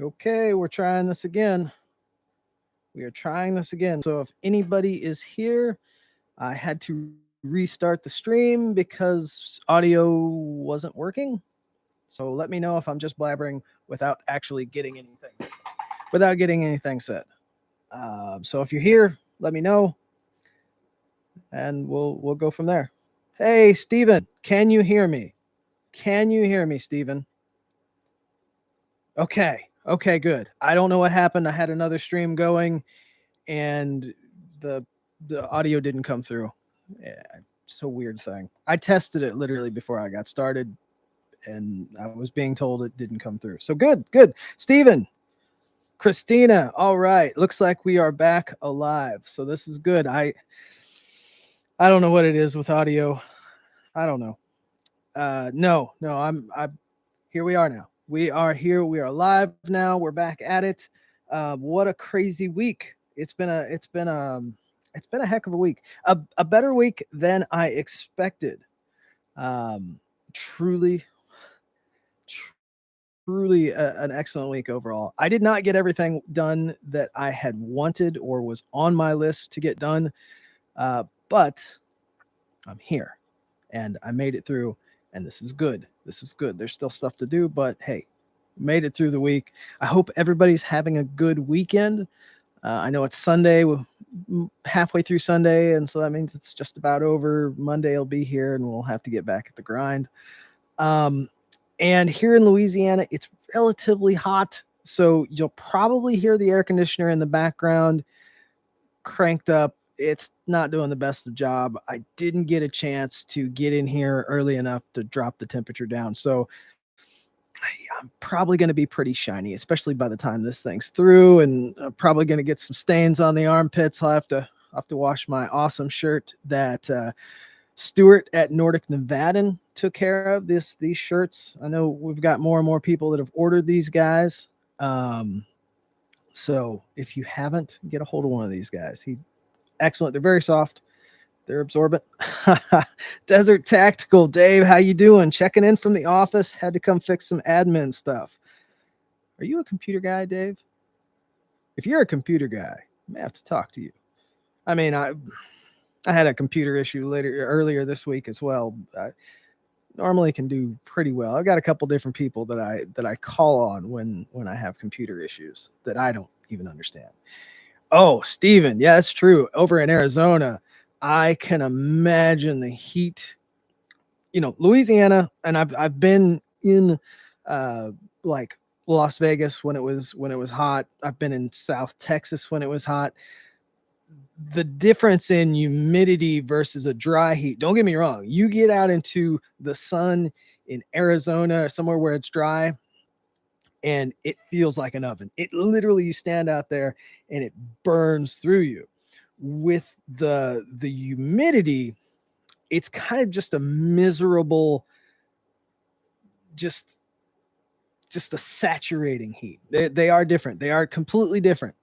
Okay, we're trying this again. We are trying this again. So if anybody is here, I had to restart the stream because audio wasn't working. So let me know if I'm just blabbering without actually getting anything said. So if you're here, let me know, and we'll go from there. Hey, Steven, can you hear me? Can you hear me, Steven? Okay. Okay, good. I don't know what happened. I had another stream going and the the audio didn't come through. Yeah, it's a weird thing. I tested it literally before I got started and I was being told it didn't come through. So good, good. Steven, Christina, all right. Looks like we are back alive. So this is good. I don't know what it is with audio. I don't know. No, I'm here we are now. We are here. We are live now. We're back at it. What a crazy week. It's been a heck of a week. A better week than I expected. Um, truly, truly an excellent week overall. I did not get everything done that I had wanted or was on my list to get done, but I'm here and I made it through, and this is good. This is good. There's still stuff to do, but hey, made it through the week. I hope everybody's having a good weekend. I know it's Sunday, halfway through Sunday, and so that means it's just about over. Monday will be here, and we'll have to get back at the grind. Um, and here in Louisiana, it's relatively hot, so you'll probably hear the air conditioner in the background cranked up. It's not doing the best of job. I didn't get a chance to get in here early enough to drop the temperature down. So I'm probably going to be pretty shiny, especially by the time this thing's through. And I'm probably going to get some stains on the armpits. I'll have to wash my awesome shirt that Stuart at Nordic Nevadan took care of. These shirts. I know we've got more and more people that have ordered these guys. Um, so if you haven't, get a hold of one of these guys. He excellent. They're very soft. They're absorbent. Desert Tactical, Dave, how you doing? Checking in from the office. Had to come fix some admin stuff. Are you a computer guy, Dave? If you're a computer guy, I may have to talk to you. I mean, I had a computer issue earlier this week as well. I normally can do pretty well. I've got a couple different people that I call on when I have computer issues that I don't even understand. Oh, Steven. Yeah, that's true. Over in Arizona, I can imagine the heat. Louisiana, and I've been in like Las Vegas when it was hot. I've been in South Texas when it was hot. The difference in humidity versus a dry heat. Don't get me wrong. You get out into the sun in Arizona or somewhere where it's dry, and it feels like an oven. It literally, you stand out there and it burns through you. With the humidity, it's kind of just a miserable, just just a saturating heat. They are different. They are completely different.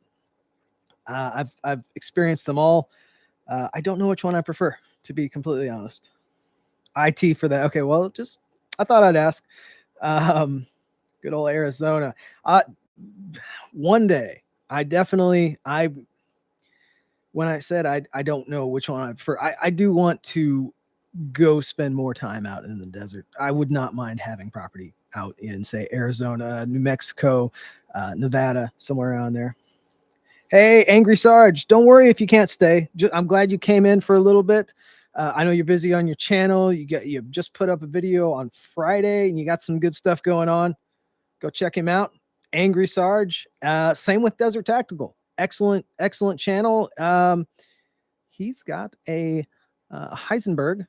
I've experienced them all. I don't know which one I prefer, to be completely honest. IT for that. Okay, well, just I thought I'd ask. Um, Good old Arizona. Uh, One day, I when I said I don't know which one I prefer, I do want to go spend more time out in the desert. I would not mind having property out in, say, Arizona, New Mexico, Nevada, somewhere around there. Hey, Angry Sarge, don't worry if you can't stay. I'm glad you came in for a little bit. I know you're busy on your channel. You just put up a video on Friday, and you got some good stuff going on. Go check him out. Angry Sarge. Same with Desert Tactical. Excellent channel. He's got a Heisenberg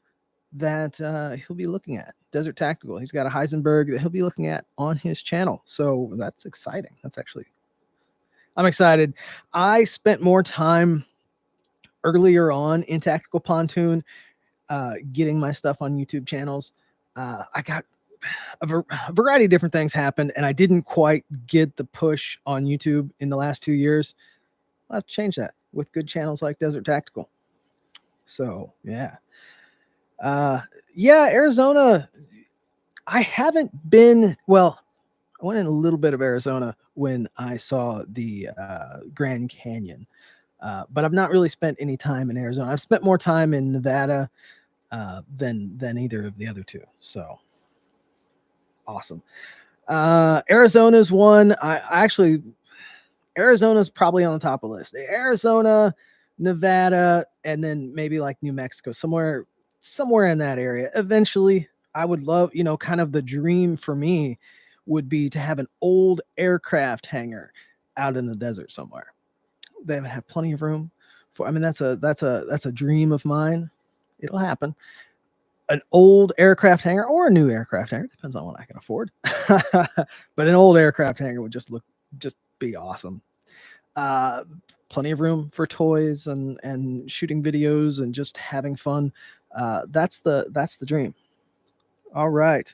that he'll be looking at. Desert Tactical. He's got a Heisenberg that he'll be looking at on his channel. So that's exciting. I'm excited. I spent more time earlier on in Tactical Pontoon getting my stuff on YouTube channels. I got a variety of different things happened, and I didn't quite get the push on YouTube in the last few years. I'll have to change that with good channels like Desert Tactical. So yeah. Yeah, Arizona. I haven't been, well, I went in a little bit of Arizona when I saw the Grand Canyon, but I've not really spent any time in Arizona. I've spent more time in Nevada than either of the other two. So awesome. Arizona's one. I actually, Arizona's probably on the top of the list. Arizona, Nevada, and then maybe like New Mexico, somewhere in that area. Eventually, I would love, kind of the dream for me would be to have an old aircraft hangar out in the desert somewhere. They have plenty of room for. I mean, that's a dream of mine. It'll happen. An old aircraft hangar or a new aircraft hangar, depends on what I can afford. But an old aircraft hangar would just be awesome. Plenty of room for toys and shooting videos and just having fun. That's the dream. All right.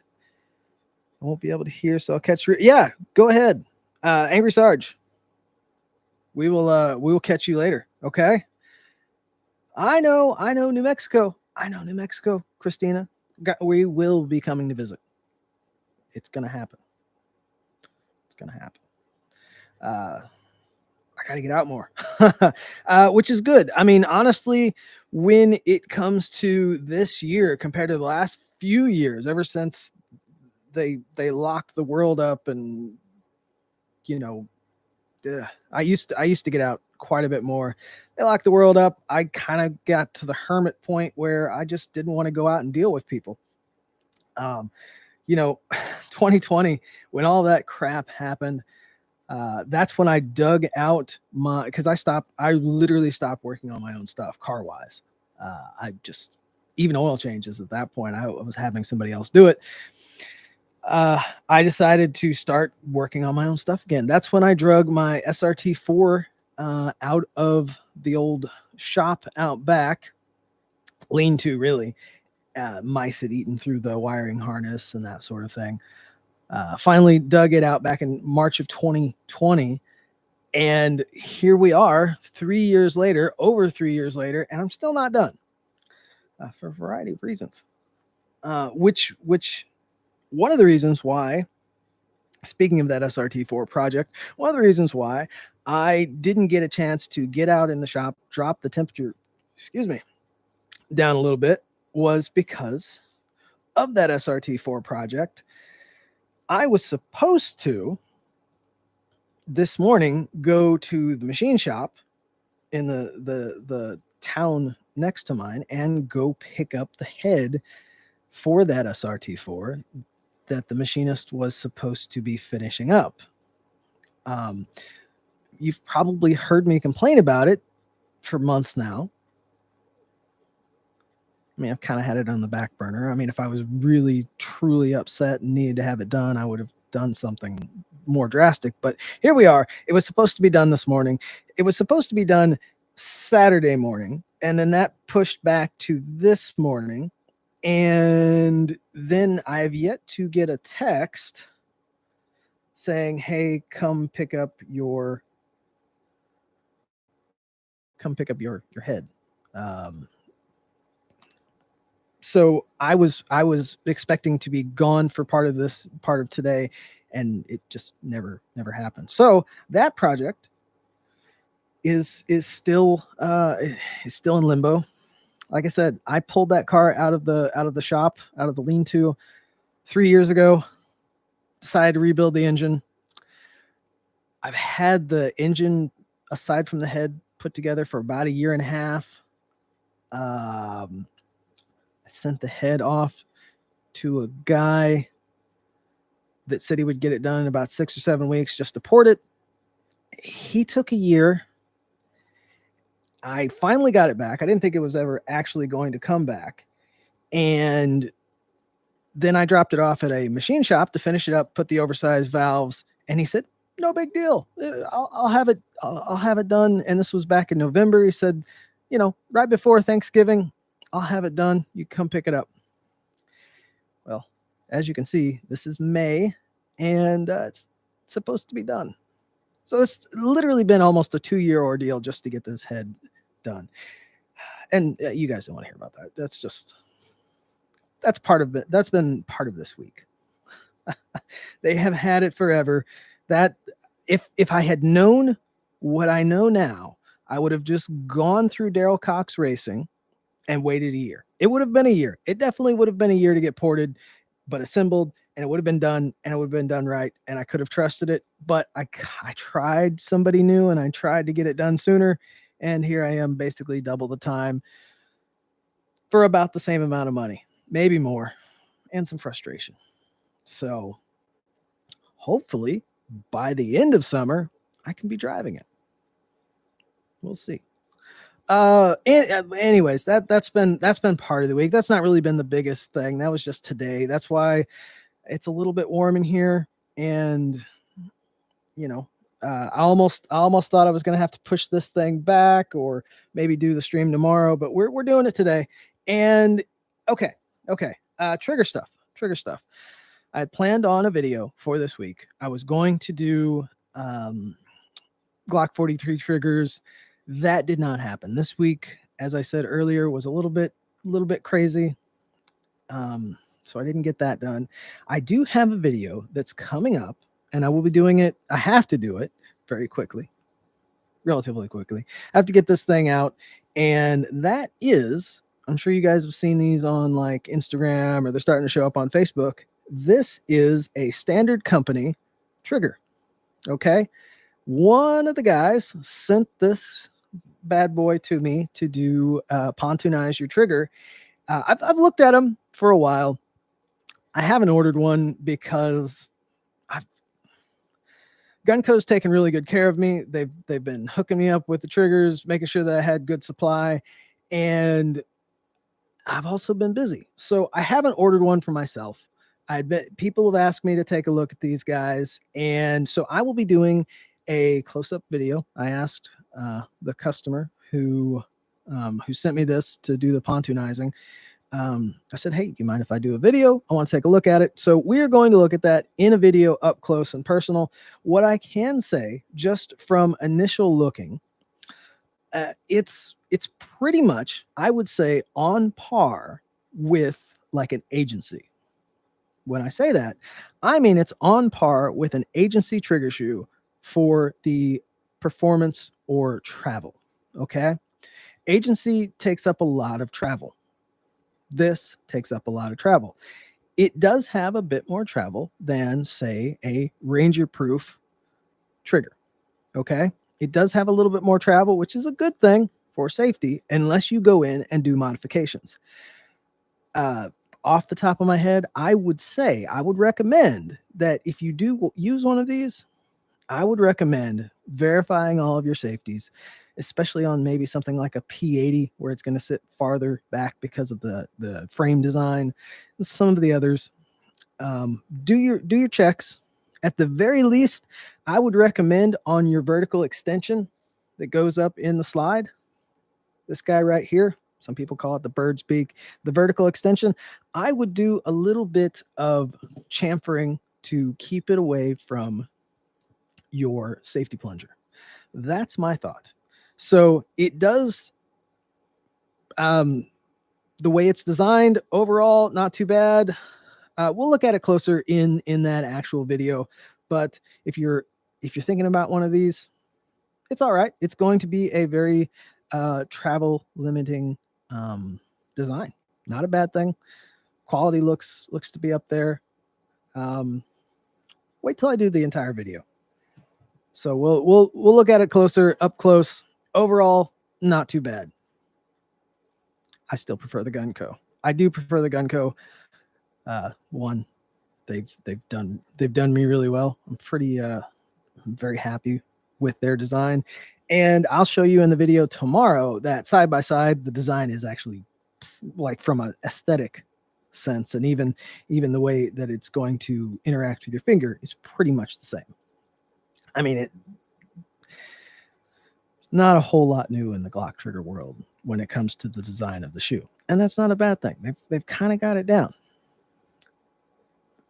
I won't be able to hear, so I'll catch. Yeah, go ahead, Angry Sarge. We will catch you later. Okay. I know, New Mexico. Christina. We will be coming to visit. It's gonna happen. I gotta get out more, which is good. I mean, honestly, when it comes to this year compared to the last few years, ever since they locked the world up, and I used to get out quite a bit more. They locked the world up. I kind of got to the hermit point where I just didn't want to go out and deal with people. 2020, when all that crap happened, that's when I dug out because I literally stopped working on my own stuff car wise. I just, even oil changes at that point, I was having somebody else do it. I decided to start working on my own stuff again. That's when I drug my SRT4 out of the old shop out back, lean to really. Mice had eaten through the wiring harness and that sort of thing. Finally dug it out back in March of 2020. And here we are 3 years later, over 3 years later, and I'm still not done for a variety of reasons. Which one of the reasons why, speaking of that SRT4 project, one of the reasons why I didn't get a chance to get out in the shop, drop the temperature, down a little bit, was because of that SRT4 project. I was supposed to this morning go to the machine shop in the town next to mine and go pick up the head for that SRT4 that the machinist was supposed to be finishing up. You've probably heard me complain about it for months now. I mean, I've kind of had it on the back burner. I mean, if I was really, truly upset and needed to have it done, I would have done something more drastic. But here we are. It was supposed to be done this morning. It was supposed to be done Saturday morning. And then that pushed back to this morning. And then I've yet to get a text saying, hey, come pick up your head. So I was expecting to be gone for part of today, and it just never happened. So that project is still in limbo. Like I said, I pulled that car out of the shop, out of the lean-to 3 years ago. Decided to rebuild the engine. I've had the engine, aside from the head, put together for about a year and a half. I sent the head off to a guy that said he would get it done in about 6 or 7 weeks just to port it. He took a year. I finally got it back. I didn't think it was ever actually going to come back. And then I dropped it off at a machine shop to finish it up, put the oversized valves, and he said, no big deal. I'll have it done. And this was back in November. He said, right before Thanksgiving, I'll have it done. You come pick it up. Well, as you can see, this is May, and it's supposed to be done. So it's literally been almost a 2-year ordeal just to get this head done. And you guys don't want to hear about that. That's part of it. That's been part of this week. They have had it forever. That if I had known what I know now, I would have just gone through Daryl Cox Racing and waited a year. It would have been a year. It definitely would have been a year to get ported, but assembled, and it would have been done, and it would have been done right, and I could have trusted it. But I tried somebody new, and I tried to get it done sooner, and here I am, basically double the time for about the same amount of money, maybe more, and some frustration. So hopefully by the end of summer, I can be driving it. We'll see. Anyways, that's been part of the week. That's not really been the biggest thing. That was just today. That's why it's a little bit warm in here, and you know, I almost thought I was gonna have to push this thing back, or maybe do the stream tomorrow, but we're doing it today. And okay, trigger stuff. I had planned on a video for this week. I was going to do Glock 43 triggers. That did not happen this week. As I said earlier, was a little bit crazy. So I didn't get that done. I do have a video that's coming up, and I will be doing it. I have to do it very quickly, relatively quickly. I have to get this thing out, and that is, I'm sure you guys have seen these on like Instagram, or they're starting to show up on Facebook. This is a standard company trigger. Okay. One of the guys sent this bad boy to me to do pontoonize your trigger. I've looked at them for a while. I haven't ordered one because Gunco's taken really good care of me. They've been hooking me up with the triggers, making sure that I had good supply, and I've also been busy. So I haven't ordered one for myself. I bet people have asked me to take a look at these guys, and so I will be doing a close-up video. I asked the customer who sent me this to do the pontoonizing. I said, hey, do you mind if I do a video? I want to take a look at it. So we're going to look at that in a video up close and personal. What I can say, just from initial looking, it's pretty much, I would say, on par with like an agency. When I say that, I mean it's on par with an agency trigger shoe for the performance or travel. Okay. Agency takes up a lot of travel. This takes up a lot of travel. It does have a bit more travel than, say, a Ranger proof trigger. Okay. It does have a little bit more travel, which is a good thing for safety, unless you go in and do modifications. Off the top of my head, I would recommend that if you do use one of these, I would recommend verifying all of your safeties, especially on maybe something like a P80 where it's going to sit farther back because of the frame design. Some of the others, do your checks. At the very least, I would recommend on your vertical extension that goes up in the slide, this guy right here, some people call it the bird's beak, the vertical extension, I would do a little bit of chamfering to keep it away from your safety plunger. That's my thought. So it does, the way it's designed overall, not too bad. We'll look at it closer in that actual video. But if you're thinking about one of these, it's all right. It's going to be a very travel limiting design. Not a bad thing. Quality looks to be up there. Wait till I do the entire video. So we'll look at it closer, up close. Overall, not too bad. I still prefer the Gunco. I do prefer the Gunco. One, they've done me really well. I'm very happy with their design, and I'll show you in the video tomorrow that side by side, the design is actually, like, from an aesthetic sense, and even the way that it's going to interact with your finger is pretty much the same. I mean, it's not a whole lot new in the Glock trigger world when it comes to the design of the shoe, and that's not a bad thing. They've kind of got it down.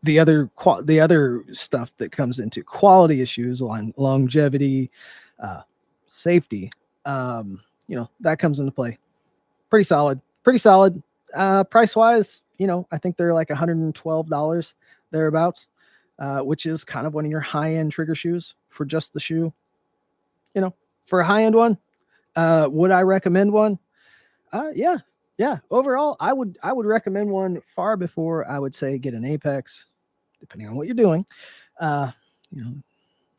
The other stuff that comes into quality issues, longevity, safety, that comes into play. Pretty solid. Price wise, I think they're like $112 thereabouts. which is kind of one of your high-end trigger shoes for just the shoe. You know, for a high-end one, would I recommend one? Yeah, yeah. Overall, I would recommend one far before I would say get an Apex, depending on what you're doing. You know,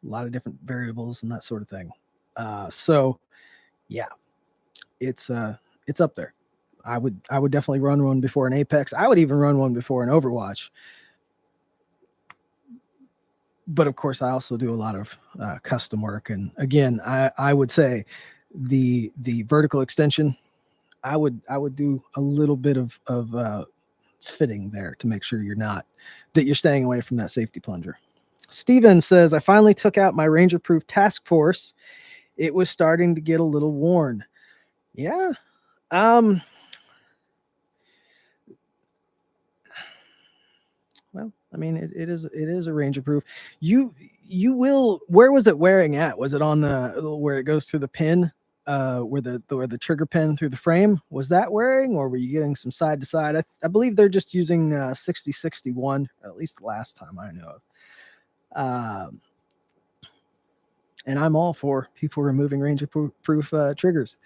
a lot of different variables and that sort of thing. So yeah, it's up there. I would definitely run one before an Apex. I would even run one before an Overwatch. But of course, I also do a lot of custom work. And again, I would say the vertical extension, I would do a little bit of fitting there to make sure you're staying away from that safety plunger. Steven says, I finally took out my Ranger Proof Task Force. It was starting to get a little worn. Yeah. Well, I mean, it is a Ranger Proof. You will. Where was it wearing at? Was it on where it goes through the pin, where the trigger pin through the frame? Was that wearing, or were you getting some side to side? I believe they're just using 60-61, at least the last time I know of. And I'm all for people removing Ranger Proof triggers.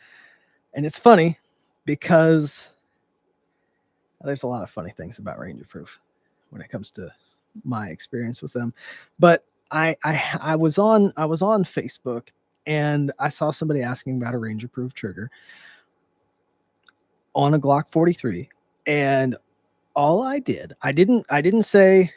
And it's funny because there's a lot of funny things about Ranger Proof when it comes to my experience with them. But I was on Facebook and I saw somebody asking about a Ranger Proof trigger on a Glock 43, and all I didn't say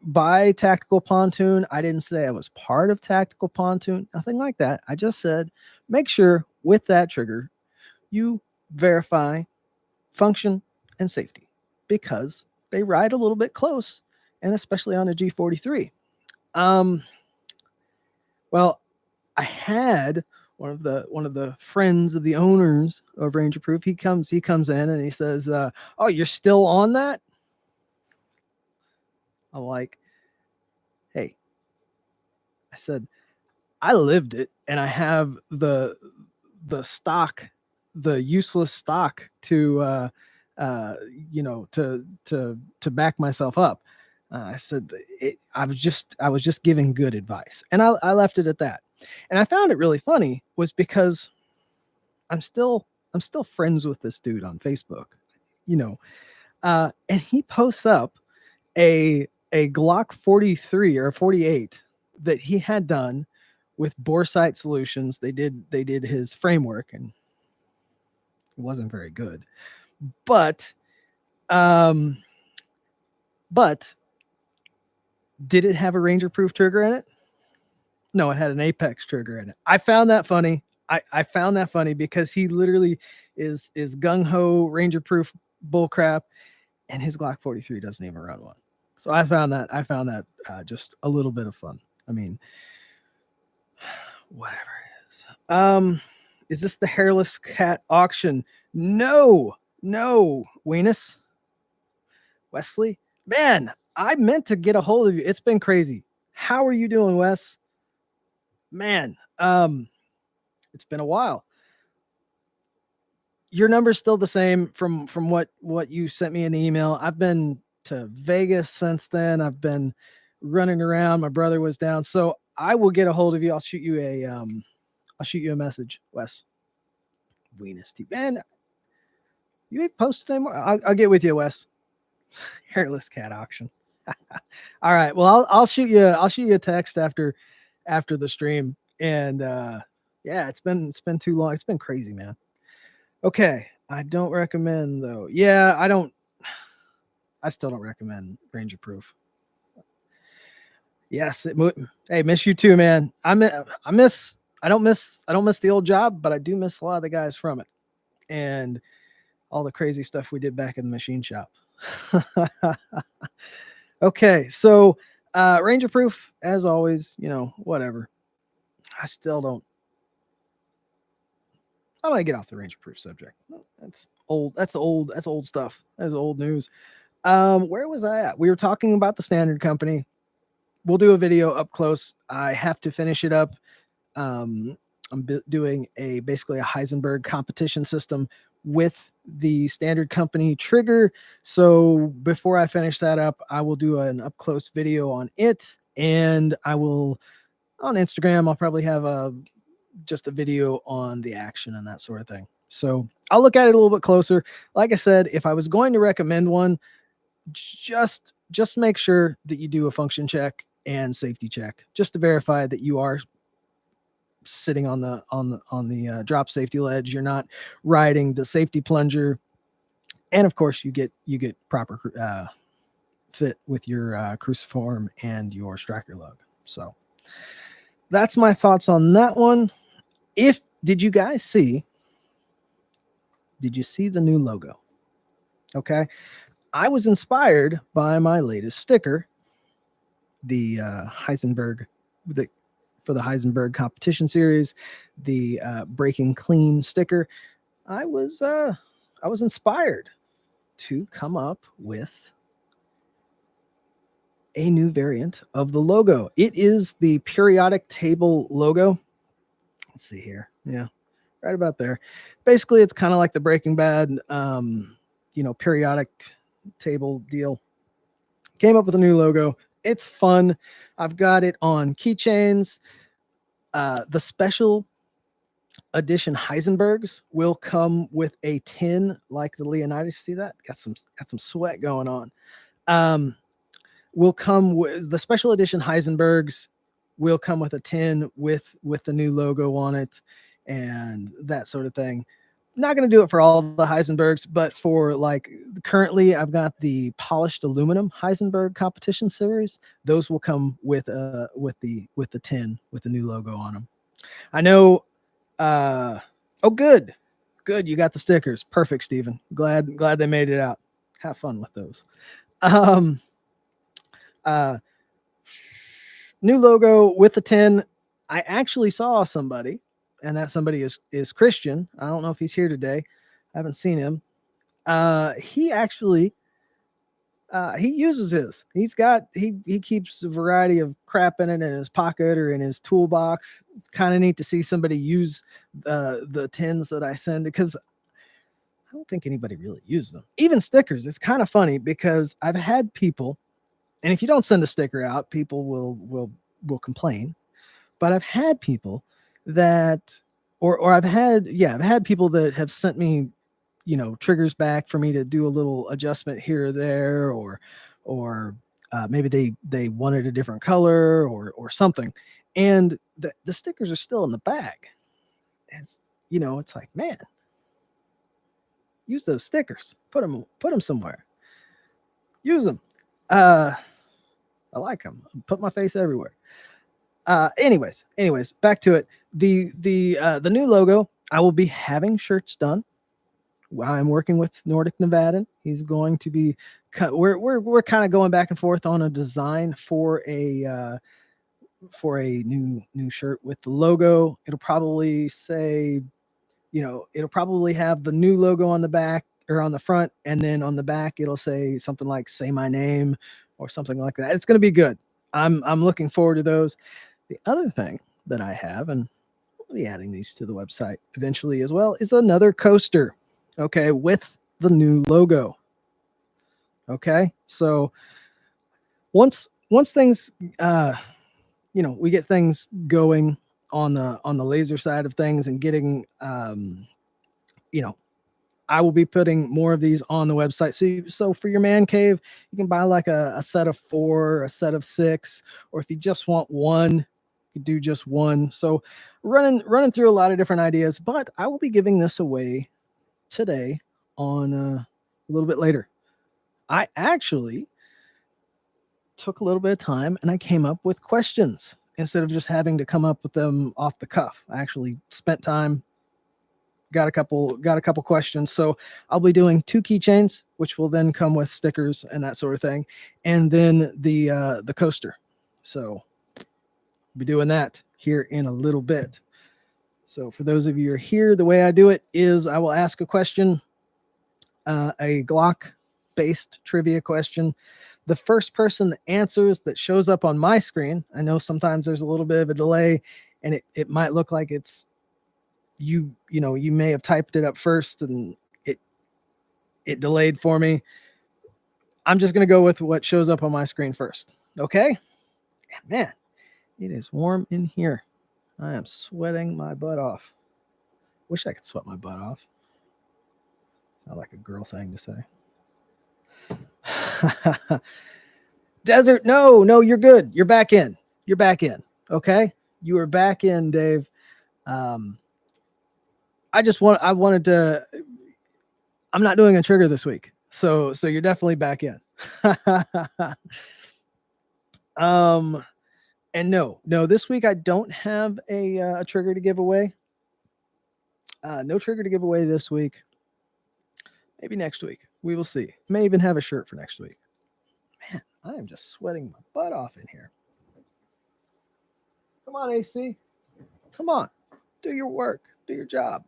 buy Tactical Pontoon. I didn't say I was part of Tactical Pontoon. Nothing like that. I just said make sure with that trigger you verify function and safety, because they ride a little bit close, and especially on a G43. Well, I had one of the friends of the owners of Ranger Proof. He comes in and he says, "Oh, you're still on that?" I'm like, "Hey," I said, "I lived it, and I have the stock, the useless stock to to back myself up." I said I was just giving good advice, and I left it at that. And I found it really funny was because I'm still friends with this dude on Facebook, and he posts up a Glock 43 or 48 that he had done with Boresight Solutions. They did his framework, and it wasn't very good, but did it have a Ranger Proof trigger in it? No, it had an Apex trigger in it. I found that funny. I found that funny because he literally is gung ho Ranger Proof bullcrap, and his Glock 43 doesn't even run one. So I found that just a little bit of fun. I mean, whatever it is this the hairless cat auction? No, Weenus. Wesley, man, I meant to get a hold of you. It's been crazy. How are you doing, Wes? Man, it's been a while. Your number's still the same from what you sent me in the email. I've been to Vegas since then. I've been running around. My brother was down, so I will get a hold of you. I'll shoot you a message, Wes. Venus T. Man, you ain't posted anymore. I'll get with you, Wes. Hairless cat auction. All right. Well, I'll shoot you a text after the stream. And yeah, it's been too long. It's been crazy, man. Okay. I don't recommend though. Yeah, I still don't recommend Ranger Proof. Yes. Hey, miss you too, man. I don't miss the old job, but I do miss a lot of the guys from it and all the crazy stuff we did back in the machine shop. Okay. So, Ranger Proof, as always, whatever. I still don't. I want to get off the Ranger Proof subject. That's old. That's old stuff. That's old news. Where was I at? We were talking about the Standard Company. We'll do a video up close. I have to finish it up. I'm doing basically a Heisenberg competition system with the standard company trigger. So before I finish that up, I will do an up close video on it, and I will on Instagram. I'll probably have just a video on the action and that sort of thing. So I'll look at it a little bit closer. Like I said, if I was going to recommend one, just make sure that you do a function check and safety check just to verify that you are sitting on the drop safety ledge. You're not riding the safety plunger, and of course you get proper fit with your cruciform and your striker lug. So that's my thoughts on that one. Did you see the new logo? Okay, I was inspired by my latest sticker, the Heisenberg, for the Heisenberg competition series, the Breaking Clean sticker. I was inspired to come up with a new variant of the logo. It is the periodic table logo. Let's see here. Yeah, right about there. Basically, it's kind of like the Breaking Bad, periodic table deal. Came up with a new logo. It's fun. I've got it on keychains. The special edition Heisenbergs will come with a tin like the Leonidas. See that? Got some sweat going on. Will come with the special edition Heisenbergs will come with a tin with the new logo on it and that sort of thing. Not going to do it for all the Heisenbergs, but for like currently I've got the polished aluminum Heisenberg competition series. Those will come with the tin with the new logo on them. I know. Oh, good. You got the stickers. Perfect, Steven. Glad they made it out. Have fun with those. New logo with the tin. I actually saw somebody, and that somebody is Christian. I don't know if he's here today. I haven't seen him. He actually he uses his. He keeps a variety of crap in it in his pocket or in his toolbox. It's kind of neat to see somebody use the tins that I send, because I don't think anybody really uses them. Even stickers. It's kind of funny because I've had people, and if you don't send a sticker out, people will complain. But I've had people that, or I've had people that have sent me, triggers back for me to do a little adjustment here or there, or maybe they wanted a different color or something, and the stickers are still in the bag. It's it's like, man, use those stickers, put them somewhere, use them. I like them. Put my face everywhere. Anyways, back to it. The new logo. I will be having shirts done. I'm working with Nordic Nevadan. He's going to be. We're kind of going back and forth on a design for a new shirt with the logo. It'll probably say, it'll probably have the new logo on the back or on the front, and then on the back it'll say something like "Say my name" or something like that. It's going to be good. I'm looking forward to those. The other thing that I have, and I'll be adding these to the website eventually as well, is another coaster. Okay, with the new logo. Okay, so once things, we get things going on the laser side of things and getting, I will be putting more of these on the website. So for your man cave, you can buy like a set of 4, a set of 6, or if you just want one, you do just one. So running through a lot of different ideas, but I will be giving this away today on a little bit later. I actually took a little bit of time and I came up with questions instead of just having to come up with them off the cuff. I actually spent time, got a couple questions. So I'll be doing 2 keychains, which will then come with stickers and that sort of thing, and then the coaster. So I'll be doing that here in a little bit. So for those of you who are here, the way I do it is I will ask a question, a Glock based trivia question. The first person that answers that shows up on my screen, I know sometimes there's a little bit of a delay and it might look like it's you may have typed it up first and it delayed for me. I'm just going to go with what shows up on my screen first. Okay? Man, it is warm in here. I am sweating my butt off. Wish I could sweat my butt off. It's not like a girl thing to say. Desert, no, you're good. You're back in. You're back in. Okay? You are back in, Dave. I wanted to. I'm not doing a trigger this week, so you're definitely back in. And no, this week I don't have a trigger to give away. No trigger to give away this week. Maybe next week. We will see. May even have a shirt for next week. Man, I am just sweating my butt off in here. Come on, AC. Come on. Do your work. Do your job.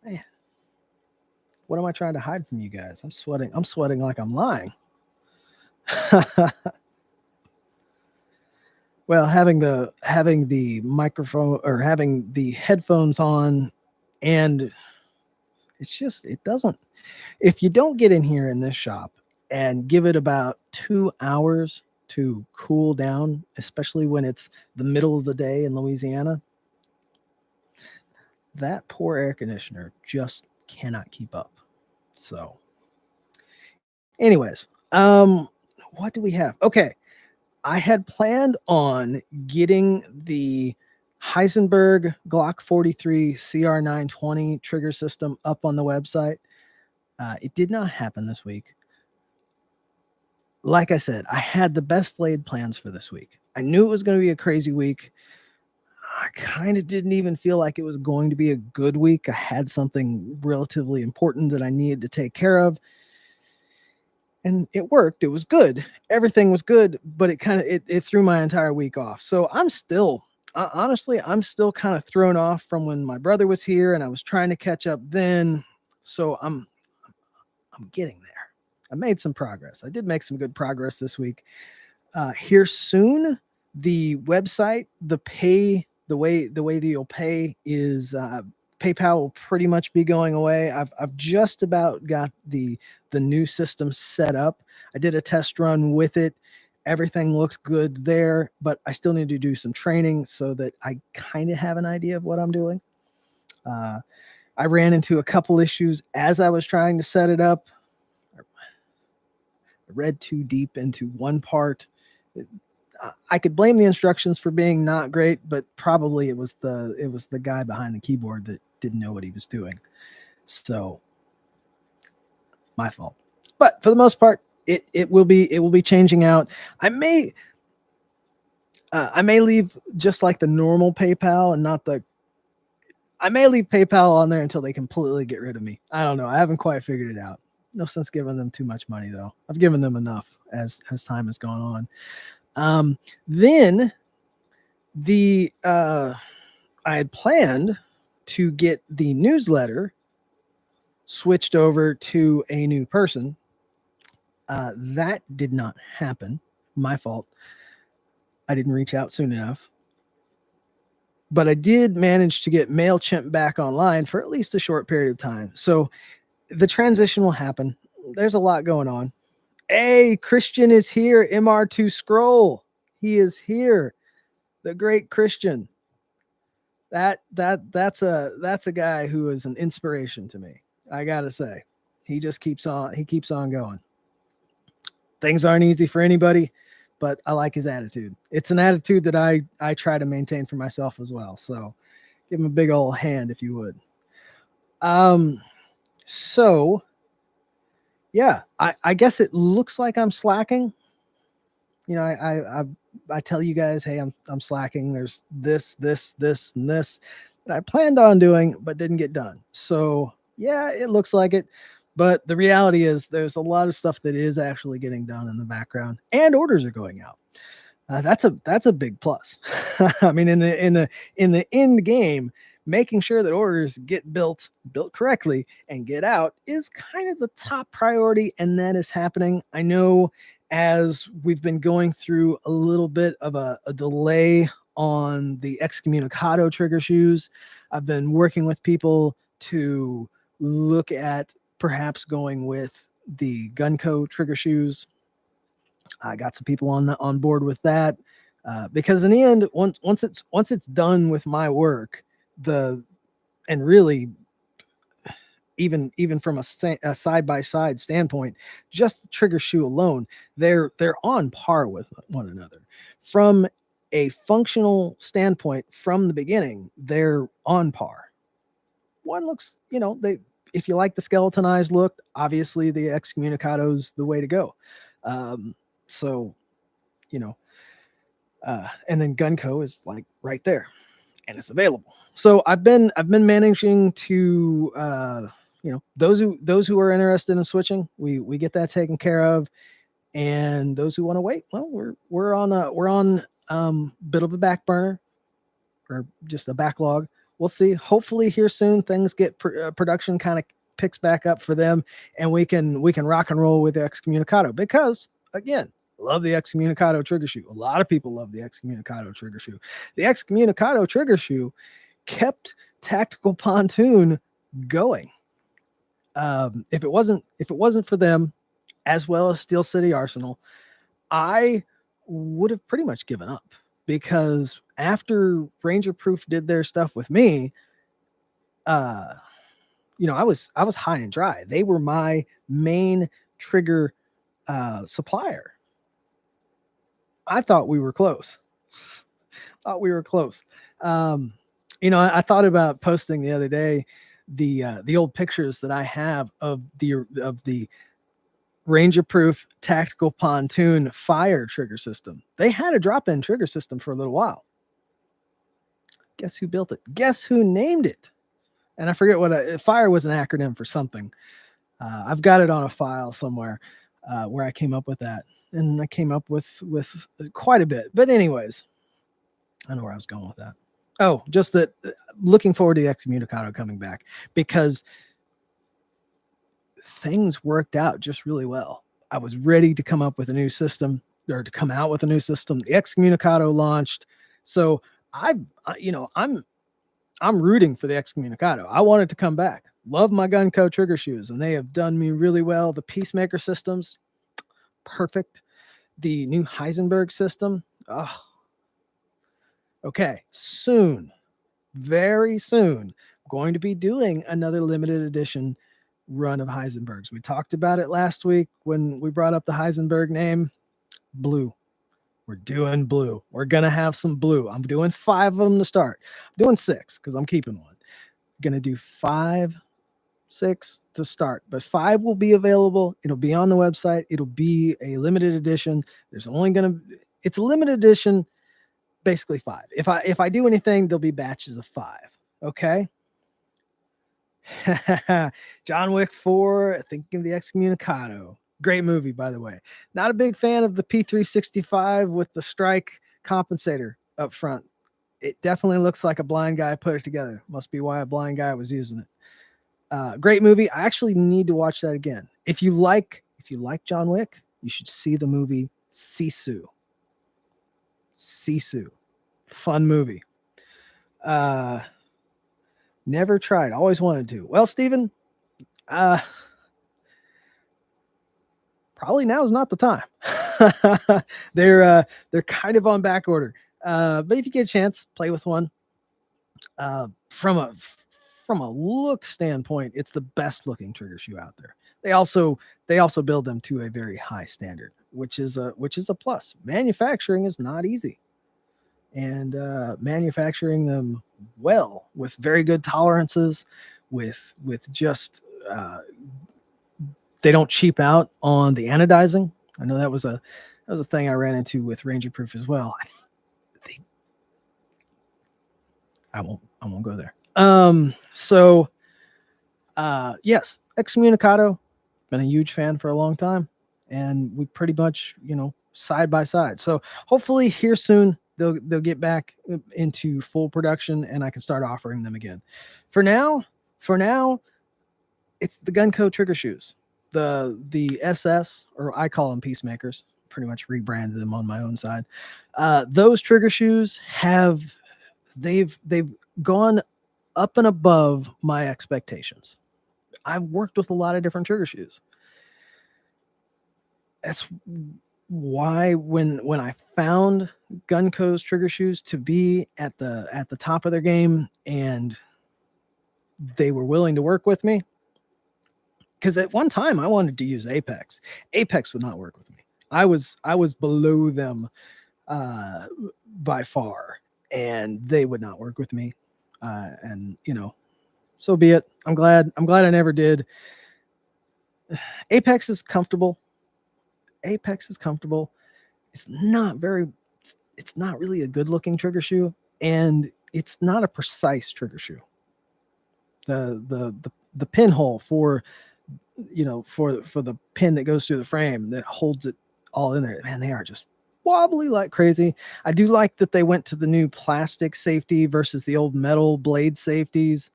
Man. What am I trying to hide from you guys? I'm sweating. I'm sweating like I'm lying. Well, having the microphone or having the headphones on, and it's just, it doesn't, if you don't get in here in this shop and give it about 2 hours to cool down, especially when it's the middle of the day in Louisiana, that poor air conditioner just cannot keep up. So anyways, what do we have? Okay. I had planned on getting the Heisenberg Glock 43 CR920 trigger system up on the website. It did not happen this week. Like I said, I had the best laid plans for this week. I knew it was going to be a crazy week. I kind of didn't even feel like it was going to be a good week. I had something relatively important that I needed to take care of. And it worked. It was good. Everything was good, but it threw my entire week off. So I'm still, honestly, I'm still kind of thrown off from when my brother was here and I was trying to catch up then. So I'm getting there. I made some progress. I did make some good progress this week. Here soon, the website, the way that you'll pay is PayPal will pretty much be going away. I've just about got the new system set up. I did a test run with it. Everything looks good there, but I still need to do some training so that I kind of have an idea of what I'm doing. I ran into a couple issues as I was trying to set it up. I read too deep into one part. I could blame the instructions for being not great, but probably it was the guy behind the keyboard that didn't know what he was doing. So my fault. But for the most part, it will be changing out. I may leave just like the normal PayPal and not the. I may leave PayPal on there until they completely get rid of me. I don't know. I haven't quite figured it out. No sense giving them too much money though. I've given them enough as time has gone on. Then I had planned to get the newsletter switched over to a new person. That did not happen. My fault. I didn't reach out soon enough. But I did manage to get MailChimp back online for at least a short period of time. So the transition will happen. There's a lot going on. Hey, Christian is here. MR2 Scroll. He is here. The great Christian. That's a guy who is an inspiration to me. I gotta say, he keeps on going. Things aren't easy for anybody, but I like his attitude. It's an attitude that I try to maintain for myself as well. So give him a big old hand if you would. So yeah, I guess it looks like I'm slacking. You know, I tell you guys, hey, I'm slacking. There's this, and this that I planned on doing, but didn't get done. So yeah, it looks like it. But the reality is there's a lot of stuff that is actually getting done in the background and orders are going out. That's a big plus. I mean, in the end game, making sure that orders get built correctly and get out is kind of the top priority. And that is happening. I know as we've been going through a little bit of a delay on the Excommunicado trigger shoes, I've been working with people to look at perhaps going with the Gunco trigger shoes. I got some people on board with that, because in the end, once it's done with my work, the and really even from a side by side standpoint, just the trigger shoe alone, they're on par with one another. From a functional standpoint, from the beginning, they're on par. One looks, they if you like the skeletonized look, obviously the Excommunicado's the way to go. So, you know, and then Gunco is like right there, and it's available. So I've been managing to, those who are interested in switching, we get that taken care of, and those who want to wait, well, we're on bit of a back burner, or just a backlog. We'll see. Hopefully here soon things get production kind of picks back up for them, and we can rock and roll with the Excommunicado, because again, love the Excommunicado trigger shoe. A lot of people love the Excommunicado trigger shoe. The Excommunicado trigger shoe kept Tactical Pontoon going. If it wasn't for them, as well as Steel City Arsenal, I would have pretty much given up, because after Ranger Proof did their stuff with me, I was high and dry. They were my main trigger supplier. I thought we were close. I thought about posting the other day the old pictures that I have of the Ranger Proof Tactical Pontoon fire trigger system. They had a drop-in trigger system for a little while. Guess who built it? Guess who named it? And I forget what fire was an acronym for something. I've got it on a file somewhere where I came up with that, and I came up with quite a bit. But anyways, I know where I was going with that. Oh, just that, looking forward to the Excommunicado coming back, because things worked out just really well. I was ready to come up with a new system, or to come out with a new system. The Excommunicado launched, so I'm rooting for the Excommunicado. I want it to come back. Love my Gunco trigger shoes, and they have done me really well. The Peacemaker systems, perfect. The new Heisenberg system, okay. Soon, very soon, going to be doing another limited edition run of Heisenbergs. We talked about it last week when we brought up the Heisenberg name. Blue. We're doing blue. We're going to have some blue. I'm doing 5 of them to start. I'm doing 6 because I'm keeping one. Going to do 5, 6 to start, but 5 will be available. It'll be on the website. It'll be a limited edition. It's a limited edition, basically 5. If I do anything, there'll be batches of 5. Okay. John Wick 4, thinking of the Excommunicado. Great movie, by the way. Not a big fan of the P365 with the strike compensator up front. It definitely looks like a blind guy put it together. Must be why a blind guy was using it. Great movie. I actually need to watch that again. If you like John Wick, you should see the movie Sisu. Sisu. Fun movie. Never tried. Always wanted to. Well, Steven, probably now is not the time. They're kind of on back order. But if you get a chance, play with one. From a look standpoint, it's the best looking trigger shoe out there. They also build them to a very high standard, which is a plus. Manufacturing is not easy, and manufacturing them well with very good tolerances, with just they don't cheap out on the anodizing. I know that was a thing I ran into with Ranger Proof as well. I won't go there. Yes, Excommunicado, been a huge fan for a long time, and we pretty much, side by side. So hopefully here soon they'll get back into full production, and I can start offering them again. For now, it's the Gunco trigger shoes. The SS, or I call them Peacemakers, pretty much rebranded them on my own side. Those trigger shoes they've gone up and above my expectations. I've worked with a lot of different trigger shoes. That's why when I found Gunco's trigger shoes to be at the top of their game, and they were willing to work with me, because at one time I wanted to use Apex. Apex would not work with me. I was below them by far, and they would not work with me. And so be it. I'm glad I never did. Apex is comfortable. It's not very. It's not really a good looking trigger shoe, and it's not a precise trigger shoe. The pinhole for the pin that goes through the frame that holds it all in there, man, they are just wobbly like crazy. I do like that they went to the new plastic safety versus the old metal blade safeties.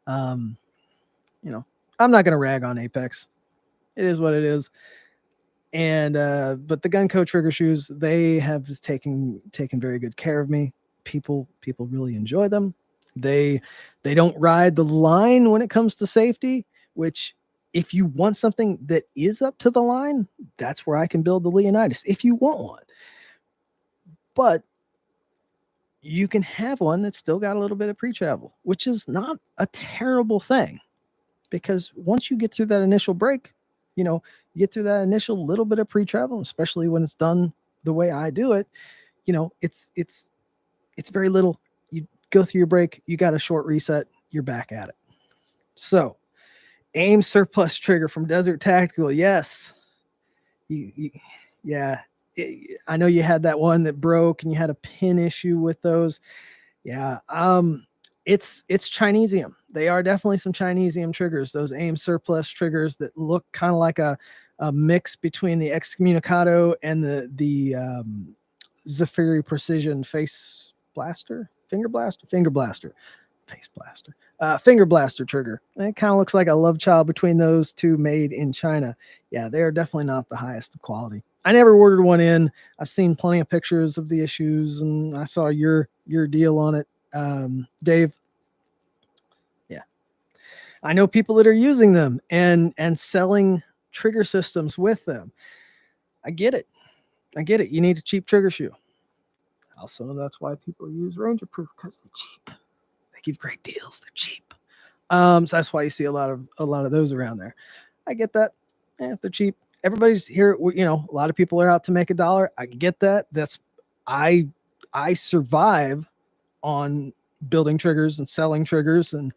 I'm not going to rag on Apex. It is what it is. And but the Gunco trigger shoes, they have taken very good care of me. People really enjoy them. They don't ride the line when it comes to safety, which, if you want something that is up to the line, that's where I can build the Leonidas if you want one. But you can have one that's still got a little bit of pre-travel, which is not a terrible thing, because once you get through that initial break, you get through that initial little bit of pre-travel, especially when it's done the way I do it, it's very little. You go through your break, you got a short reset, you're back at it. So, aim surplus trigger from Desert Tactical. Yes. Yeah. I know you had that one that broke and you had a pin issue with those. Yeah. It's Chinesium. They are definitely some Chinesium triggers, those aim surplus triggers that look kind of like a mix between the Excommunicado and the Zafiri Precision finger blaster trigger. It kind of looks like a love child between those two, made in China. Yeah, they're definitely not the highest of quality. I never ordered one in. I've seen plenty of pictures of the issues, and I saw your deal on it, Dave. Yeah, I know people that are using them and selling trigger systems with them. I get it. You need a cheap trigger shoe. Also, that's why people use Ranger Proof, because they're cheap. They give great deals. They're cheap. So that's why you see a lot of those around there. I get that. If they're cheap, everybody's here. A lot of people are out to make $1. I get that. I survive on building triggers and selling triggers, and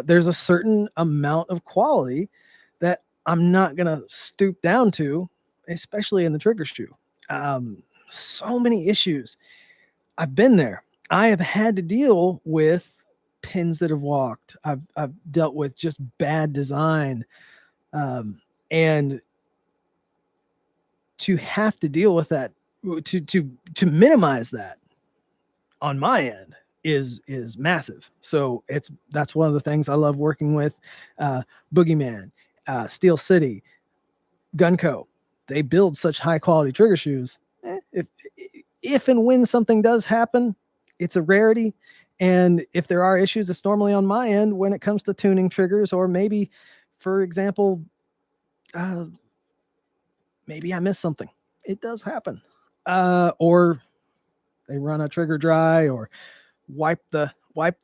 there's a certain amount of quality that I'm not gonna stoop down to, especially in the trigger shoe. So many issues. I've been there. I have had to deal with pins that have walked. I've dealt with just bad design, and to have to deal with that, to minimize that on my end is massive. So that's one of the things I love working with. Boogeyman, Steel City, Gunco. They build such high quality trigger shoes. If and when something does happen, it's a rarity. And if there are issues, it's normally on my end when it comes to tuning triggers, or maybe, for example, maybe I missed something. It does happen. Or they run a trigger dry, or wipe the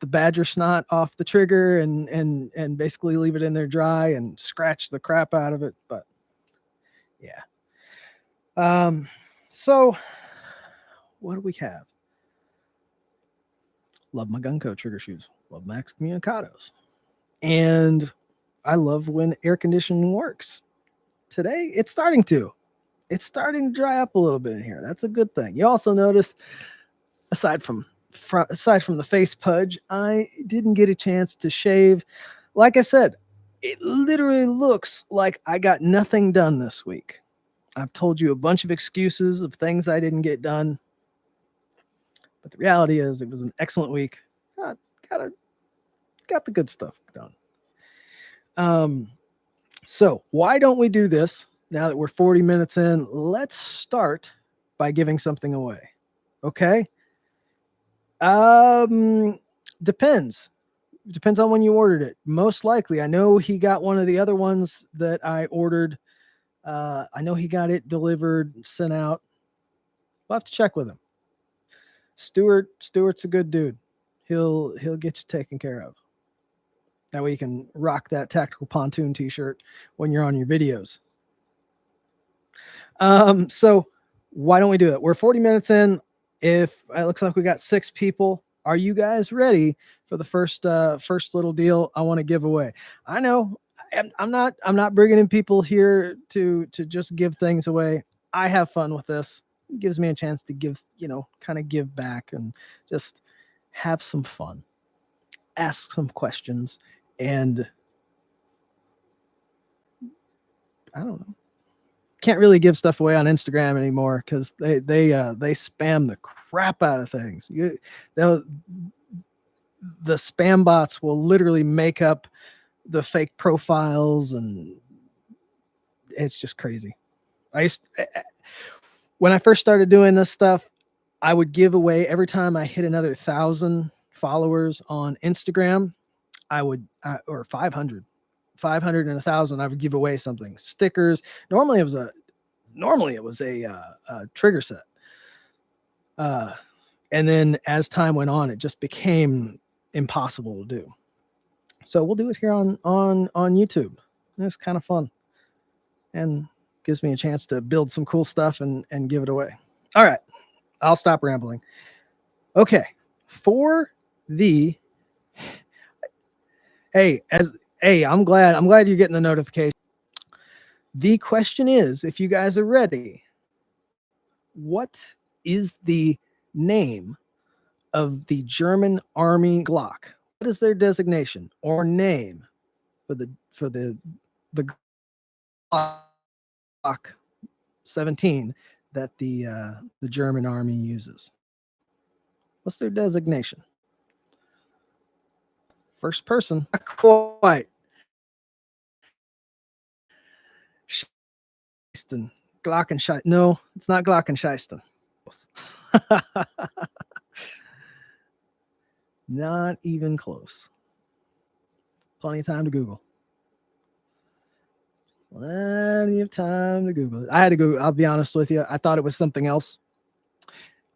badger snot off the trigger and basically leave it in there dry and scratch the crap out of it. But yeah. So what do we have? Love my Gunco trigger shoes. Love my Excommunicados. And I love when air conditioning works. Today, it's starting to dry up a little bit in here. That's a good thing. You also notice, aside from the face pudge, I didn't get a chance to shave. Like I said, it literally looks like I got nothing done this week. I've told you a bunch of excuses of things I didn't get done, but the reality is it was an excellent week. Got the good stuff done. So why don't we do this now that we're 40 minutes in? Let's start by giving something away. Okay. Depends. depends on when you ordered it. Most likely, I know he got one of the other ones that I ordered. I know he got it delivered, sent out. We'll have to check with him. Stuart's a good dude. He'll get you taken care of. That way you can rock that Tactical Pontoon t-shirt when you're on your videos. So why don't we do it? We're 40 minutes in. If it looks like we got 6 people, are you guys ready for the first little deal I want to give away? I know I'm not bringing in people here to just give things away. I have fun with this. It gives me a chance to give, kind of give back and just have some fun, ask some questions, and I don't know. Can't really give stuff away on Instagram anymore because they spam the crap out of things. The spam bots will literally make up the fake profiles, and it's just crazy. When I first started doing this stuff, I would give away every time I hit another 1,000 followers on Instagram. I would or 500 and 1,000. I would give away something, stickers. Normally it was a trigger set. And then as time went on, it just became impossible to do. So we'll do it here on YouTube. It's kind of fun and gives me a chance to build some cool stuff and give it away. All right, I'll stop rambling. Okay, for the I'm glad you're getting the notification. The question is, if you guys are ready, what is the name of the German Army Glock? What is their designation or name for the Glock 17 that the German Army uses? What's their designation? First person, not quite. Glockenscheisten. No, it's not Glockenscheisten. Not even close. Plenty of time to Google. Plenty of time to Google it. I had to Google. I'll be honest with you. I thought it was something else.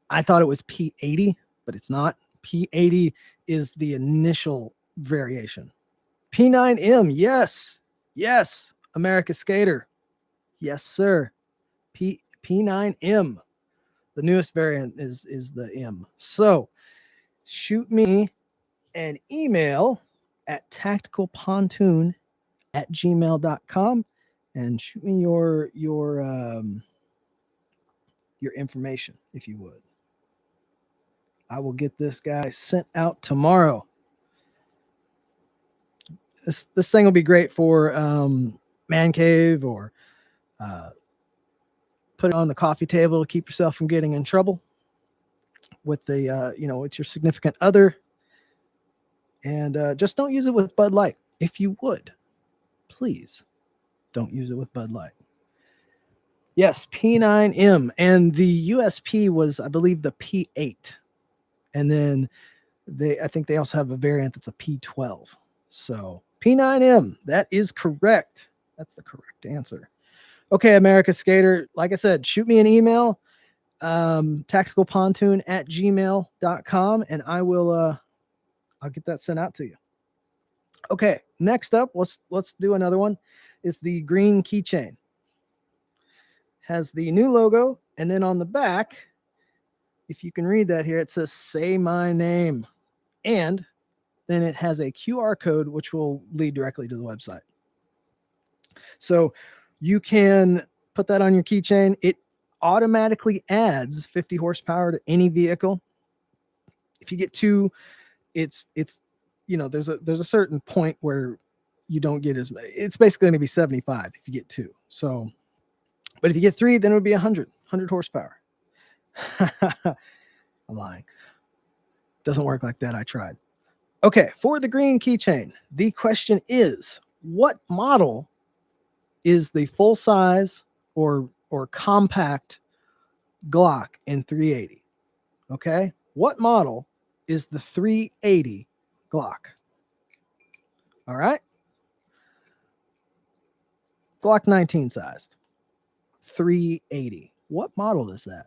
I thought it was P80, but it's not. P80 is the initial variation. P9M, yes. Yes. America Skater. Yes, sir. P9M. The newest variant is the M. So shoot me an email at tacticalpontoon@gmail.com and shoot me your information if you would. I will get this guy sent out tomorrow. This thing will be great for man cave or put it on the coffee table to keep yourself from getting in trouble with the with your significant other. And just don't use it with Bud Light. If you would, please don't use it with Bud Light. Yes, P9M. And the USP was, I believe, the P8. And then I think they also have a variant that's a P12. So P9M, that is correct. That's the correct answer. Okay, America Skater, like I said, shoot me an email, tacticalpontoon@gmail.com, and I will I'll get that sent out to you. Okay, next up, let's do another one. Is the green keychain. Has the new logo, and then on the back, if you can read that here, it says "Say my name," and then it has a QR code which will lead directly to the website. So you can put that on your keychain. It automatically adds 50 horsepower to any vehicle. If you get 2, it's there's a certain point where you don't get as, it's basically going to be 75 if you get 2. So, but if you get 3, then it would be 100 horsepower. I'm lying. Doesn't work like that. I tried. Okay, for the green keychain, the question is, what model is the full size or compact Glock in 380? Okay, what model is the 380 Glock? All right. Glock 19 sized. 380. What model is that?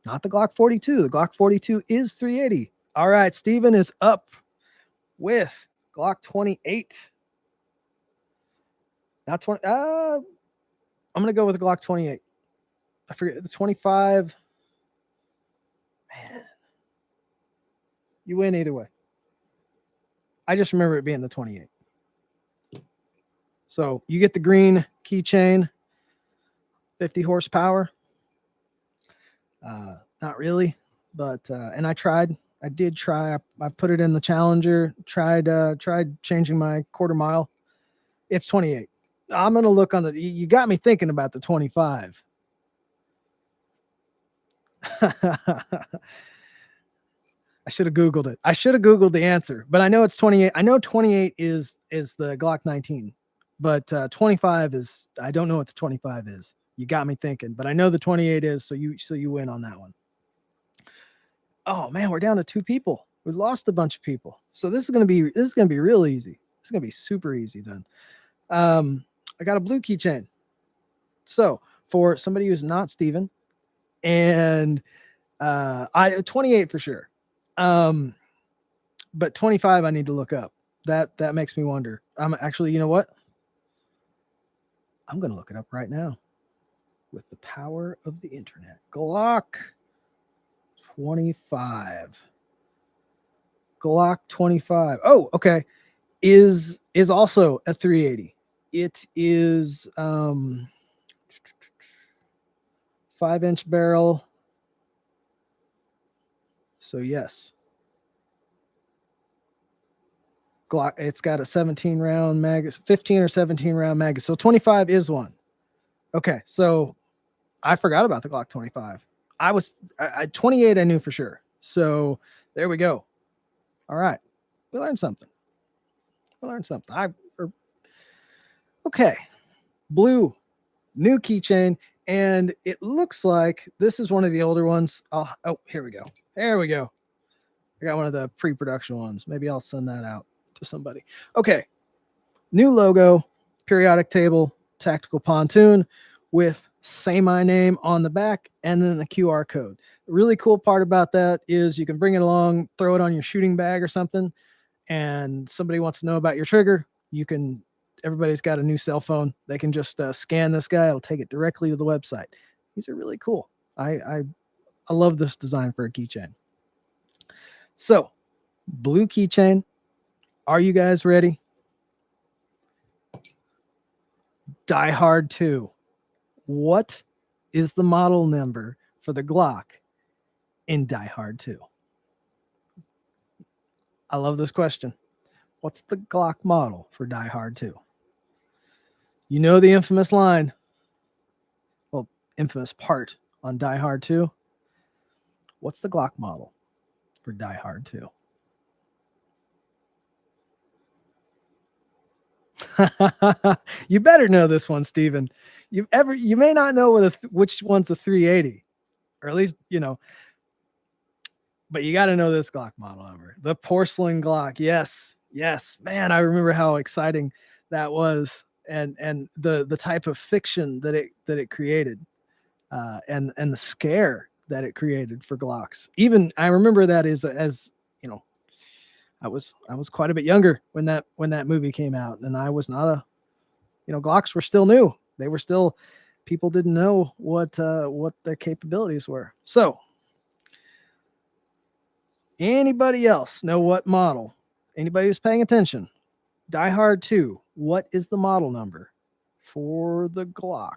Not the Glock 42. The Glock 42 is 380. All right. Steven is up with Glock 28. Not 20. I'm going to go with the Glock 28. I forget the 25. Man. You win either way. I just remember it being the 28. So you get the green keychain, 50 horsepower. Not really, but and I did try. I put it in the Challenger. Tried changing my quarter mile. It's 28. I'm gonna look on the. You got me thinking about the 25. I should have Googled it. I should have Googled the answer, but I know it's 28. I know 28 is the Glock 19, but 25 is, I don't know what the 25 is. You got me thinking, but I know the 28 is, so you win on that one. Oh man, we're down to 2 people. We lost a bunch of people. So this is gonna be real easy. It's gonna be super easy then. I got a blue keychain. So for somebody who's not Steven, and I 28 for sure. But 25 I need to look up. That makes me wonder. I'm actually, you know what? I'm gonna look it up right now with the power of the internet. Glock 25. Glock 25. Oh, okay. Is also a 380. It is 5-inch barrel. So yes. Glock, it's got a 17 round mag, 15 or 17 round mag. So 25 is one. Okay, so I forgot about the Glock 25. I 28 I knew for sure. So there we go. All right. We learned something. Okay. Blue, new keychain, and it looks like this is one of the older ones. Oh, here we go. There we go. I got one of the pre-production ones. Maybe I'll send that out to somebody. Okay. New logo, periodic table, Tactical Pontoon with Say My Name on the back, and then the QR code. The really cool part about that is you can bring it along, throw it on your shooting bag or something, and somebody wants to know about your trigger. Everybody's got a new cell phone. They can just scan this guy. It'll take it directly to the website. These are really cool. I love this design for a keychain. So, blue keychain. Are you guys ready? Die Hard 2. What is the model number for the Glock in Die Hard 2? I love this question. What's the Glock model for Die Hard 2? You know the infamous line. Well, infamous part on Die Hard 2. What's the Glock model for Die Hard 2? You better know this one, Steven. You may not know which one's the 380, or at least, but you got to know this Glock model number. The porcelain Glock. Yes. Man, I remember how exciting that was, and the type of fiction that it created, and the scare that it created for Glocks. Even I remember that as you know, I was quite a bit younger when that movie came out, and I was not Glocks were still new. They were still, people didn't know what their capabilities were. So, anybody else know what model? Anybody who's paying attention? Die Hard 2. What is the model number for the Glock?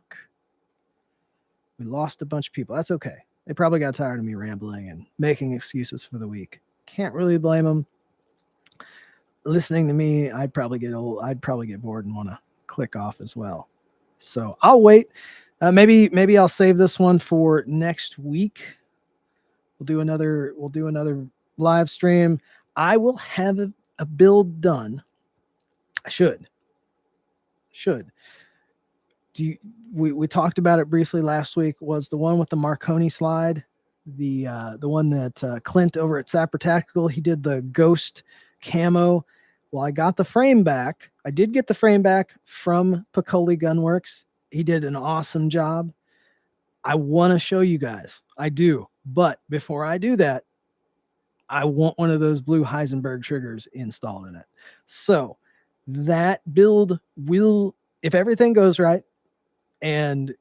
We lost a bunch of people. That's okay. They probably got tired of me rambling and making excuses for the week. Can't really blame them. Listening to me, I'd probably get bored and want to click off as well. So I'll wait. Maybe I'll save this one for next week. We'll do another live stream. I will have a build done. I should. We talked about it briefly last week. Was the one with the Marconi slide, the one that Clint over at Sapper Tactical, he did the ghost camo. Well, I got the frame back. I did get the frame back from Piccoli Gunworks. He did an awesome job. I want to show you guys. I do. But before I do that, I want one of those blue Heisenberg triggers installed in it. So that build will, if everything goes right, and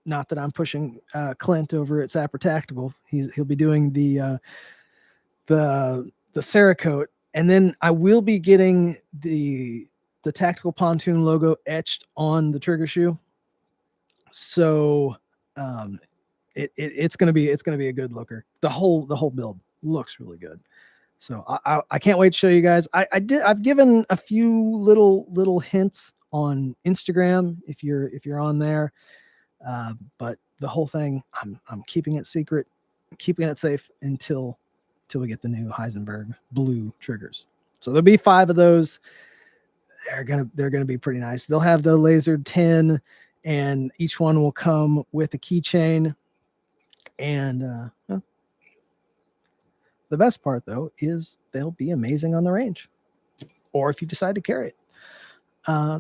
not that I'm pushing Clint over at Sapper Tactical, he'll be doing the Cerakote, and then I will be getting the Tactical Pontoon logo etched on the trigger shoe. So it's gonna be a good looker. The whole build looks really good. So I can't wait to show you guys. I've given a few little hints on Instagram if you're on there, but the whole thing I'm keeping it secret, keeping it safe until we get the new Heisenberg blue triggers. So there'll be 5 of those. They're gonna be pretty nice. They'll have the lasered 10, and each one will come with a keychain. And well, the best part though is they'll be amazing on the range, or if you decide to carry it.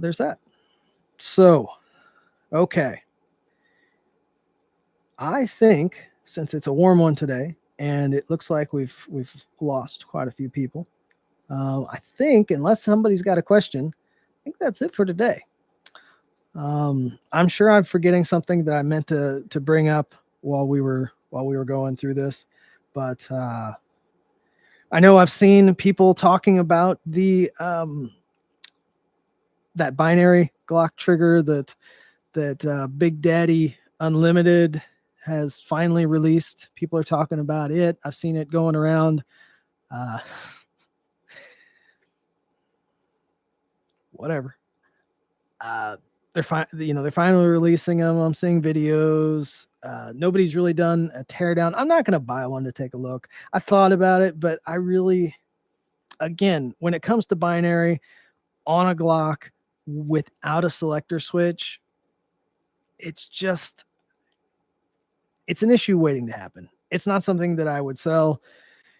There's that. So, okay. I think since it's a warm one today, and it looks like we've lost quite a few people, I think unless somebody's got a question, I think that's it for today. I'm sure I'm forgetting something that I meant to bring up while we were going through this, but I know I've seen people talking about the that binary Glock trigger that Big Daddy Unlimited has finally released. People are talking about it. I've seen it going around. Whatever. They're finally releasing them. I'm seeing videos. Nobody's really done a teardown. I'm not going to buy one to take a look. I thought about it, but I really, again, when it comes to binary on a Glock without a selector switch, it's an issue waiting to happen. It's not something that I would sell.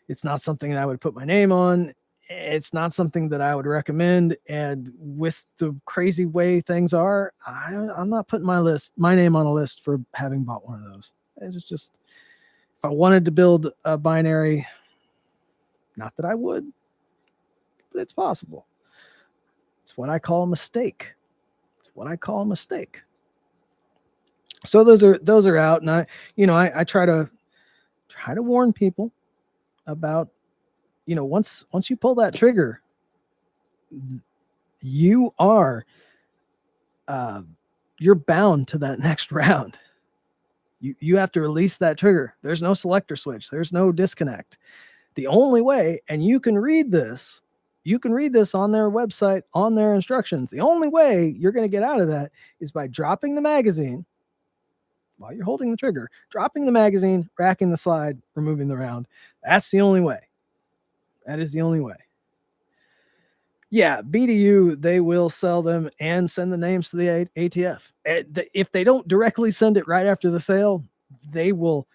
It's not something that I would put my name on. It's not something that I would recommend. And with the crazy way things are, I'm not putting my name on a list for having bought one of those. It's just, if I wanted to build a binary, not that I would, but it's possible. It's what I call a mistake. So those are out, and I try to warn people about, once you pull that trigger, you are you're bound to that next round. You have to release that trigger. There's no selector switch. There's no disconnect. The only way, and you can read this on their website, on their instructions. The only way you're going to get out of that is by dropping the magazine while you're holding the trigger, dropping the magazine, racking the slide, removing the round. That's the only way. That is the only way. Yeah, BDU, they will sell them and send the names to the ATF. If they don't directly send it right after the sale, they'll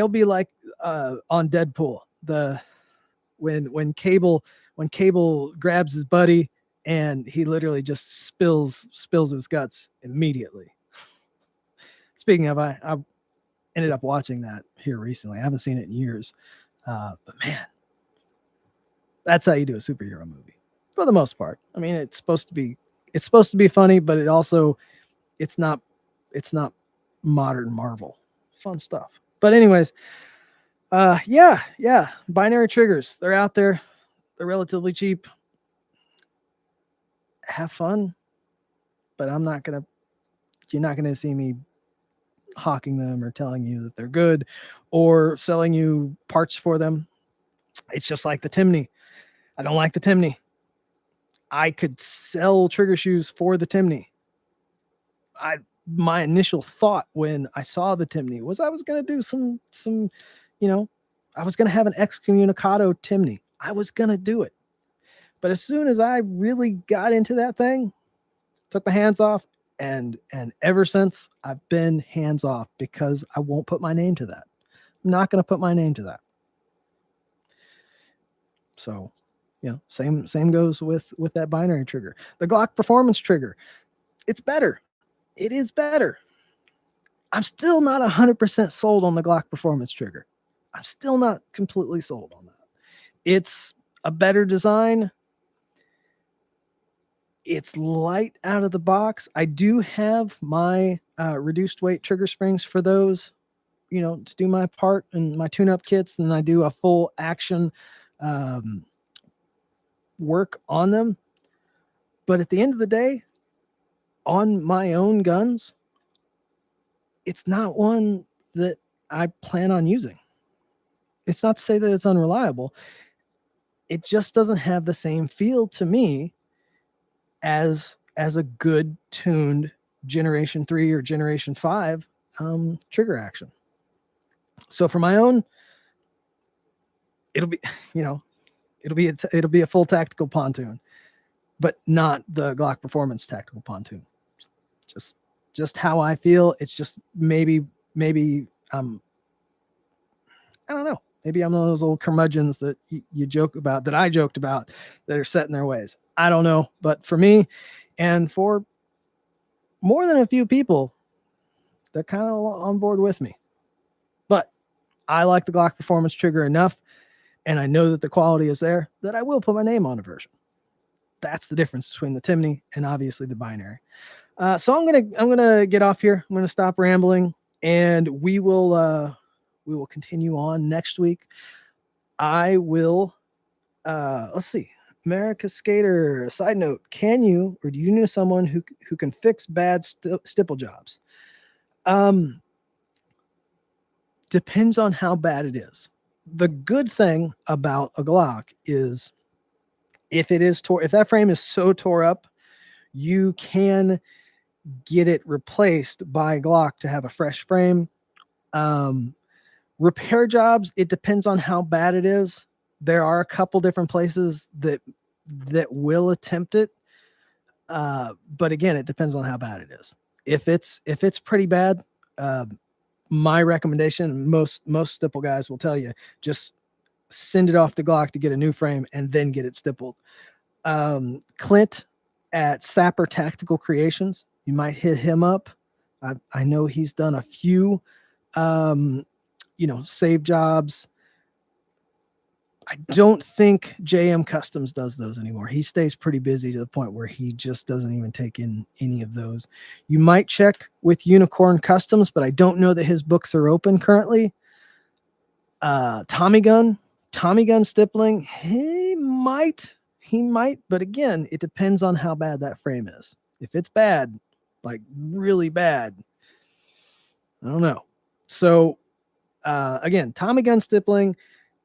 be like on Deadpool, when Cable grabs his buddy and he literally just spills his guts immediately. Speaking of, I ended up watching that here recently. I haven't seen it in years, but man, that's how you do a superhero movie for the most part. I mean, it's supposed to be funny, but it's not modern Marvel fun stuff. But anyways, yeah, binary triggers, they're out there. They're relatively cheap. Have fun, but you're not gonna see me hawking them or telling you that they're good or selling you parts for them. It's just like the Timney. I don't like the Timney. I could sell trigger shoes for the Timney. My initial thought when I saw the Timney was I was going to do some, I was going to have an excommunicado Timney. I was going to do it. But as soon as I really got into that thing, took my hands off, and ever since I've been hands off because I won't put my name to that. I'm not going to put my name to that. So Same goes with that binary trigger. The Glock performance trigger, it's better. It is better. I'm still not 100% sold on the Glock performance trigger. I'm still not completely sold on that. It's a better design. It's light out of the box. I do have my reduced weight trigger springs for those, to do my part and my tune-up kits. And I do a full action work on them. But at the end of the day, on my own guns, it's not one that I plan on using. It's not to say that it's unreliable. It just doesn't have the same feel to me as a good tuned Generation 3 or Generation 5 trigger action. So for my own, it'll be, it'll be a full tactical pontoon, but not the Glock Performance tactical pontoon. Just how I feel. It's just maybe I don't know. Maybe I'm one of those old curmudgeons that you joke about, that I joked about, that are set in their ways. I don't know. But for me, and for more than a few people, they're kind of on board with me. But I like the Glock Performance trigger enough, and I know that the quality is there, that I will put my name on a version. That's the difference between the Timney and obviously the binary. So I'm gonna get off here. I'm gonna stop rambling, and we will continue on next week. I will. Let's see. America Skater. Side note: can you, or do you know someone who can fix bad stipple jobs? Depends on how bad it is. The good thing about a Glock is if that frame is so tore up, you can get it replaced by Glock to have a fresh frame. Repair jobs, it depends on how bad it is. There are a couple different places that will attempt it. But again, it depends on how bad it is. If it's pretty bad, my recommendation, most stipple guys will tell you, just send it off to Glock to get a new frame and then get it stippled. Clint at Sapper Tactical Creations, you might hit him up. I know he's done a few save jobs. I don't think JM Customs does those anymore. He stays pretty busy to the point where he just doesn't even take in any of those. You might check with Unicorn Customs, but I don't know that his books are open currently. Tommy Gun stippling, he might, but again, it depends on how bad that frame is. If it's bad, like really bad, I don't know. So again, Tommy Gun stippling,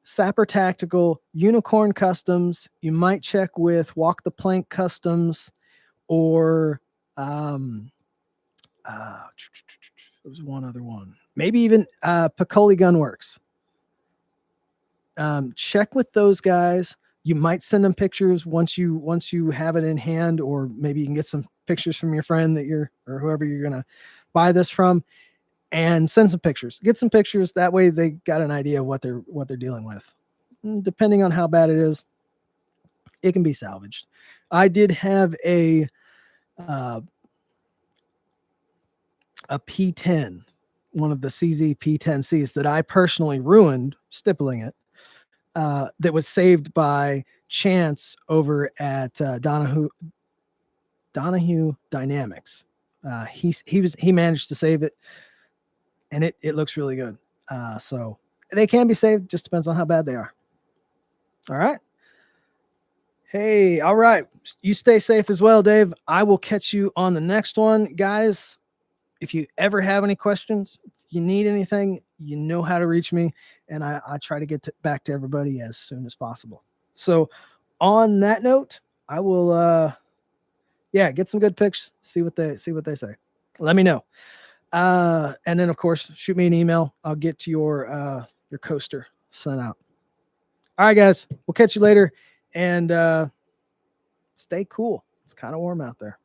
Sapper Tactical, Unicorn Customs. You might check with Walk the Plank Customs, or there was one other one. Maybe even Piccoli Gunworks. Check with those guys. You might send them pictures once you have it in hand, or maybe you can get some pictures from your friend or whoever you're gonna buy this from, and send some pictures. Get some pictures. That way they got an idea of what they're dealing with. Depending on how bad it is, it can be salvaged. I did have a P10, one of the CZ P10Cs that I personally ruined stippling it. That was saved by chance over at Donahue Dynamics. He managed to save it, and it looks really good. So they can be saved, just depends on how bad they are. All right. Hey, all right. You stay safe as well, Dave. I will catch you on the next one, guys. If you ever have any questions, if you need anything, you know how to reach me, and I try to get back to everybody as soon as possible. So on that note, I will get some good pics, see what they say. Let me know. And then of course, shoot me an email. I'll get your coaster sent out. All right, guys, we'll catch you later, and stay cool. It's kind of warm out there.